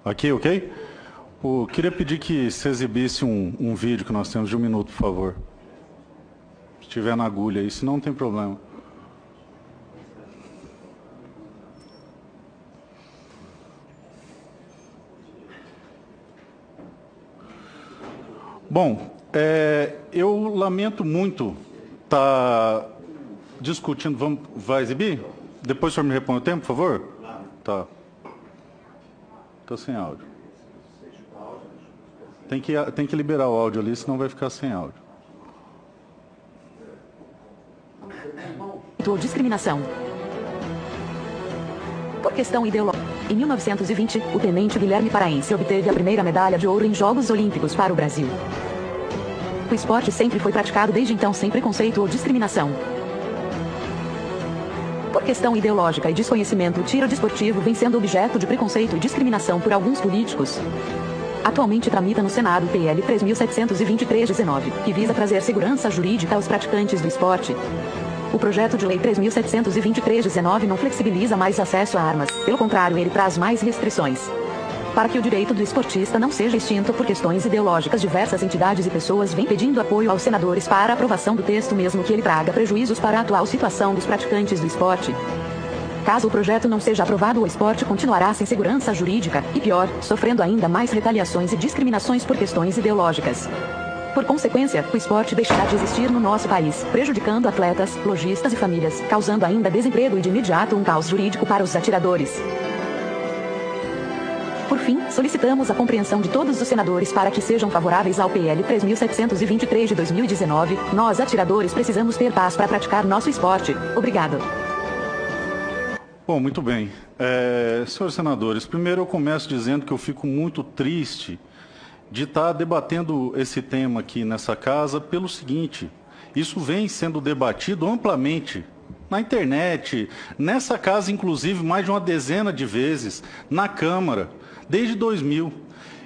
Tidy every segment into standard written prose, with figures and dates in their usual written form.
Aqui, ok? Queria pedir que se exibisse um vídeo que nós temos de 1 minuto, por favor. Se estiver na agulha aí, senão não tem problema. Bom, eu lamento muito estar discutindo... Vai exibir? Depois o senhor me repõe o tempo, por favor? Tá. Estou sem áudio. Tem que liberar o áudio ali, senão vai ficar sem áudio. Discriminação. Por questão ideológica. Em 1920, o tenente Guilherme Paraense obteve a primeira medalha de ouro em Jogos Olímpicos para o Brasil. O esporte sempre foi praticado desde então sem preconceito ou discriminação. Por questão ideológica e desconhecimento, o tiro desportivo vem sendo objeto de preconceito e discriminação por alguns políticos. Atualmente tramita no Senado o PL 3723-19, que visa trazer segurança jurídica aos praticantes do esporte. O projeto de lei 3723-19 não flexibiliza mais acesso a armas, pelo contrário, ele traz mais restrições. Para que o direito do esportista não seja extinto por questões ideológicas, diversas entidades e pessoas vêm pedindo apoio aos senadores para a aprovação do texto, mesmo que ele traga prejuízos para a atual situação dos praticantes do esporte. Caso o projeto não seja aprovado, o esporte continuará sem segurança jurídica e, pior, sofrendo ainda mais retaliações e discriminações por questões ideológicas. Por consequência, o esporte deixará de existir no nosso país, prejudicando atletas, lojistas e famílias, causando ainda desemprego e de imediato um caos jurídico para os atiradores. Por fim, solicitamos a compreensão de todos os senadores para que sejam favoráveis ao PL 3723 de 2019. Nós, atiradores, precisamos ter paz para praticar nosso esporte. Obrigado. Bom, muito bem. Senhores senadores, primeiro eu começo dizendo que eu fico muito triste de estar debatendo esse tema aqui nessa casa pelo seguinte: isso vem sendo debatido amplamente na internet, nessa casa inclusive mais de uma dezena de vezes, na Câmara, desde 2000.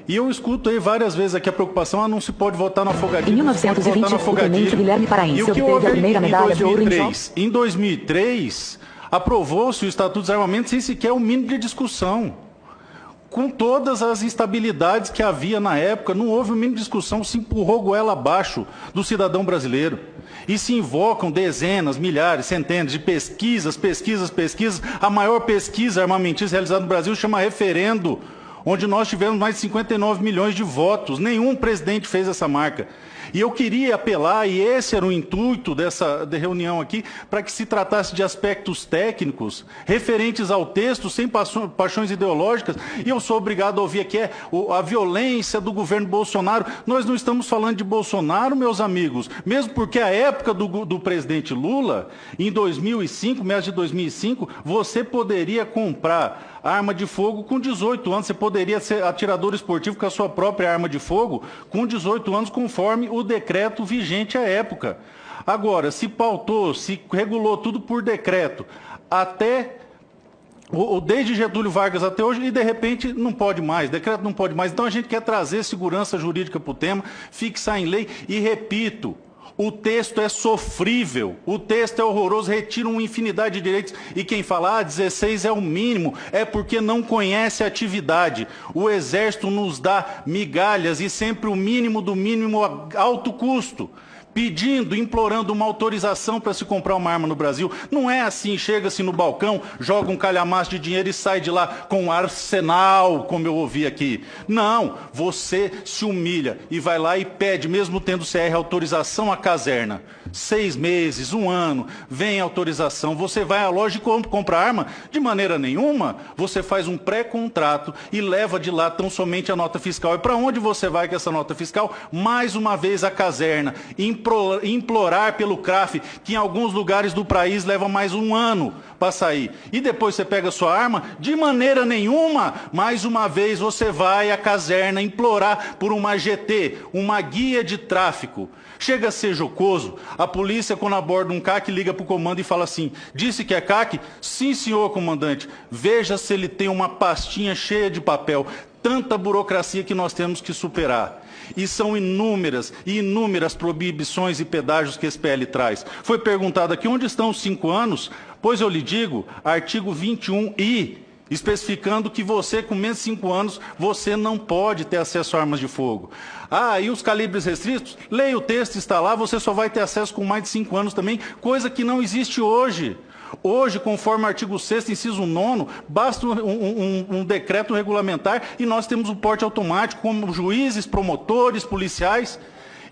E eu escuto aí várias vezes aqui a preocupação, não se pode votar no afogadilho, em 1920, o tenente Guilherme Paraense obteve a primeira medalha de ouro em Jogos. Em 2003, aprovou-se o Estatuto dos Armamentos sem sequer o mínimo de discussão. Com todas as instabilidades que havia na época, não houve o mínimo de discussão, se empurrou goela abaixo do cidadão brasileiro. E se invocam dezenas, milhares, centenas de pesquisas. A maior pesquisa armamentista realizada no Brasil chama Referendo, onde nós tivemos mais de 59 milhões de votos. Nenhum presidente fez essa marca. E eu queria apelar, e esse era o intuito dessa reunião aqui, para que se tratasse de aspectos técnicos, referentes ao texto, sem paixões ideológicas. E eu sou obrigado a ouvir aqui a violência do governo Bolsonaro. Nós não estamos falando de Bolsonaro, meus amigos, mesmo porque a época do presidente Lula, em 2005, meados de 2005, você poderia comprar arma de fogo com 18 anos. Você poderia ser atirador esportivo com a sua própria arma de fogo com 18 anos, conforme o decreto vigente à época. Agora, se pautou, se regulou tudo por decreto, desde Getúlio Vargas até hoje, e de repente não pode mais, decreto não pode mais. Então a gente quer trazer segurança jurídica para o tema, fixar em lei, e repito, o texto é sofrível, o texto é horroroso, retira uma infinidade de direitos. E quem fala, 16 é o mínimo, é porque não conhece a atividade. O Exército nos dá migalhas e sempre o mínimo do mínimo a alto custo, pedindo, implorando uma autorização para se comprar uma arma no Brasil. Não é assim, chega-se no balcão, joga um calhamaço de dinheiro e sai de lá com um arsenal, como eu ouvi aqui. Não, você se humilha e vai lá e pede, mesmo tendo CR, autorização à caserna. 6 meses, 1 ano, vem a autorização. Você vai à loja e compra arma? De maneira nenhuma. Você faz um pré-contrato e leva de lá tão somente a nota fiscal. E para onde você vai com essa nota fiscal? Mais uma vez a caserna. Implorar pelo CRAF, que em alguns lugares do país leva mais 1 ano para sair. E depois você pega a sua arma? De maneira nenhuma. Mais uma vez você vai à caserna implorar por uma GT, uma guia de tráfico. Chega a ser jocoso. A polícia, quando aborda um CAC, liga para o comando e fala assim: disse que é CAC? Sim, senhor comandante. Veja se ele tem uma pastinha cheia de papel. Tanta burocracia que nós temos que superar. E são inúmeras e inúmeras proibições e pedágios que esse PL traz. Foi perguntado aqui, onde estão os 5 anos? Pois eu lhe digo, artigo 21I especificando que você, com menos de 5 anos, você não pode ter acesso a armas de fogo. Ah, e os calibres restritos? Leia o texto, está lá, você só vai ter acesso com mais de 5 anos também, coisa que não existe hoje. Hoje, conforme o artigo 6º, inciso 9º, basta um decreto regulamentar e nós temos o porte automático, como juízes, promotores, policiais.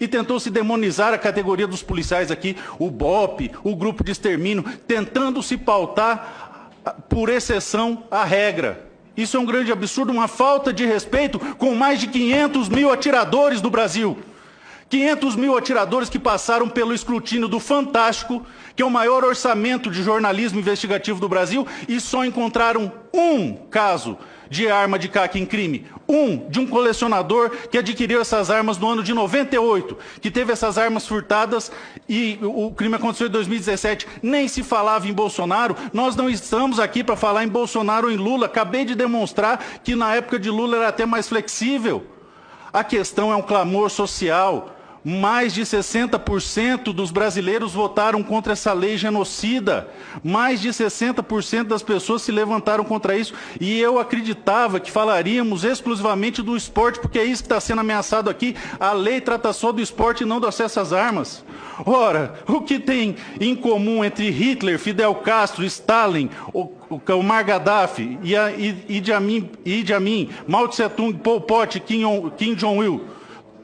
E tentou-se demonizar a categoria dos policiais aqui, o BOP, o grupo de extermínio, tentando se pautar por exceção à regra. Isso é um grande absurdo, uma falta de respeito com mais de 500 mil atiradores do Brasil. 500 mil atiradores que passaram pelo escrutínio do Fantástico, que é o maior orçamento de jornalismo investigativo do Brasil, e só encontraram um caso de arma de caça em crime. De um colecionador que adquiriu essas armas no ano de 98, que teve essas armas furtadas e o crime aconteceu em 2017. Nem se falava em Bolsonaro. Nós não estamos aqui para falar em Bolsonaro ou em Lula. Acabei de demonstrar que na época de Lula era até mais flexível. A questão é um clamor social. Mais de 60% dos brasileiros votaram contra essa lei genocida. Mais de 60% das pessoas se levantaram contra isso. E eu acreditava que falaríamos exclusivamente do esporte, porque é isso que está sendo ameaçado aqui. A lei trata só do esporte e não do acesso às armas. Ora, o que tem em comum entre Hitler, Fidel Castro, Stalin, Omar Gaddafi, Idi Amin, Mao Tse-tung, Pol Pot, Kim Jong-il?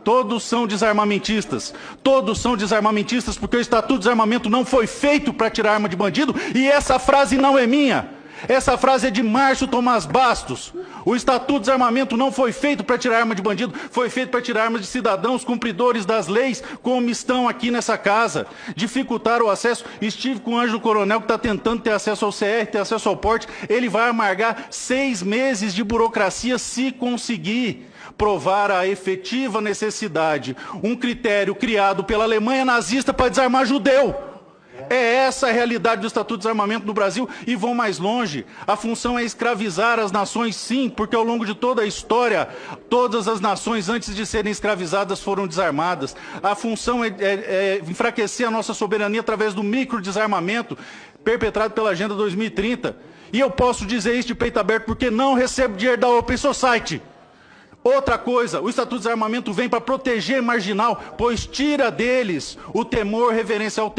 Todos são desarmamentistas. Todos são desarmamentistas porque o Estatuto de Desarmamento não foi feito para tirar arma de bandido, e essa frase não é minha. Essa frase é de Márcio Tomás Bastos. O Estatuto de Desarmamento não foi feito para tirar arma de bandido, foi feito para tirar armas de cidadãos cumpridores das leis, como estão aqui nessa casa. Dificultar o acesso. Estive com o Ângelo Coronel, que está tentando ter acesso ao CR, ter acesso ao porte. Ele vai amargar 6 meses de burocracia se conseguir provar a efetiva necessidade. Um critério criado pela Alemanha nazista para desarmar judeu. É essa a realidade do Estatuto de Desarmamento no Brasil, e vão mais longe. A função é escravizar as nações, sim, porque ao longo de toda a história, todas as nações, antes de serem escravizadas, foram desarmadas. A função é enfraquecer a nossa soberania através do microdesarmamento, perpetrado pela Agenda 2030. E eu posso dizer isso de peito aberto porque não recebo dinheiro da Open Society. Outra coisa, o Estatuto de Desarmamento vem para proteger marginal, pois tira deles o temor reverencial,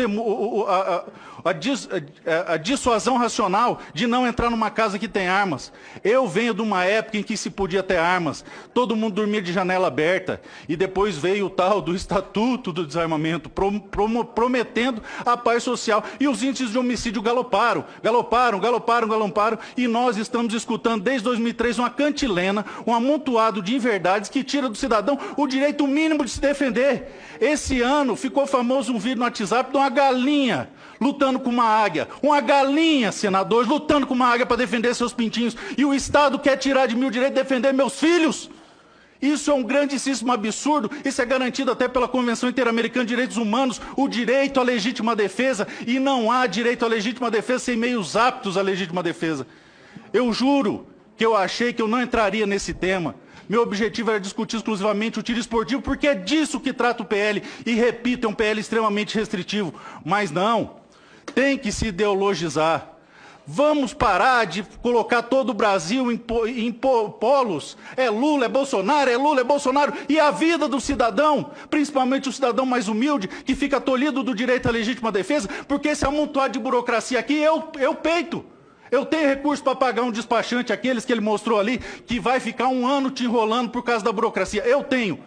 a dissuasão racional de não entrar numa casa que tem armas. Eu venho de uma época em que se podia ter armas, todo mundo dormia de janela aberta, e depois veio o tal do Estatuto do Desarmamento, prometendo a paz social, e os índices de homicídio galoparam, e nós estamos escutando desde 2003 uma cantilena, um amontoado de inverdades que tira do cidadão o direito mínimo de se defender. Esse ano ficou famoso um vídeo no WhatsApp de uma galinha lutando com uma águia. Uma galinha, senadores, lutando com uma águia para defender seus pintinhos. E o Estado quer tirar de mim o direito de defender meus filhos? Isso é um grandíssimo absurdo. Isso é garantido até pela Convenção Interamericana de Direitos Humanos, o direito à legítima defesa. E não há direito à legítima defesa sem meios aptos à legítima defesa. Eu juro que eu achei que eu não entraria nesse tema. Meu objetivo era discutir exclusivamente o tiro esportivo, porque é disso que trata o PL. E repito, é um PL extremamente restritivo. Mas não, tem que se ideologizar. Vamos parar de colocar todo o Brasil em polos. É Lula, é Bolsonaro, é Lula, é Bolsonaro. E a vida do cidadão, principalmente o cidadão mais humilde, que fica tolhido do direito à legítima defesa, porque esse amontoado de burocracia aqui, eu peito. Eu tenho recurso para pagar um despachante, aqueles que ele mostrou ali, que vai ficar 1 ano te enrolando por causa da burocracia. Eu tenho.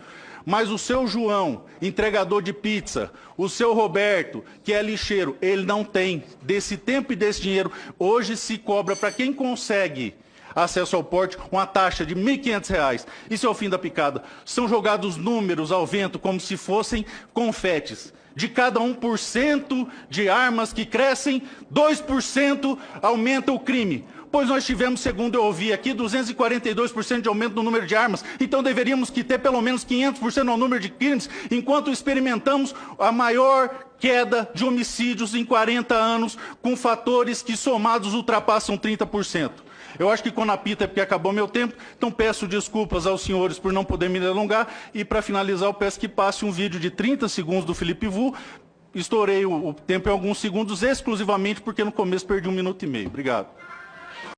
Mas o seu João, entregador de pizza, o seu Roberto, que é lixeiro, ele não tem. Desse tempo e desse dinheiro, hoje se cobra para quem consegue acesso ao porte uma taxa de R$ 1.500. Isso é o fim da picada. São jogados números ao vento como se fossem confetes. De cada 1% de armas que crescem, 2% aumenta o crime. Pois nós tivemos, segundo eu ouvi aqui, 242% de aumento no número de armas. Então deveríamos que ter pelo menos 500% no número de crimes, enquanto experimentamos a maior queda de homicídios em 40 anos, com fatores que somados ultrapassam 30%. Eu acho que quando apita é porque acabou meu tempo, então peço desculpas aos senhores por não poder me alongar, e para finalizar eu peço que passe um vídeo de 30 segundos do Felipe Vu. Estourei o tempo em alguns segundos exclusivamente porque no começo perdi 1 minuto e meio. Obrigado.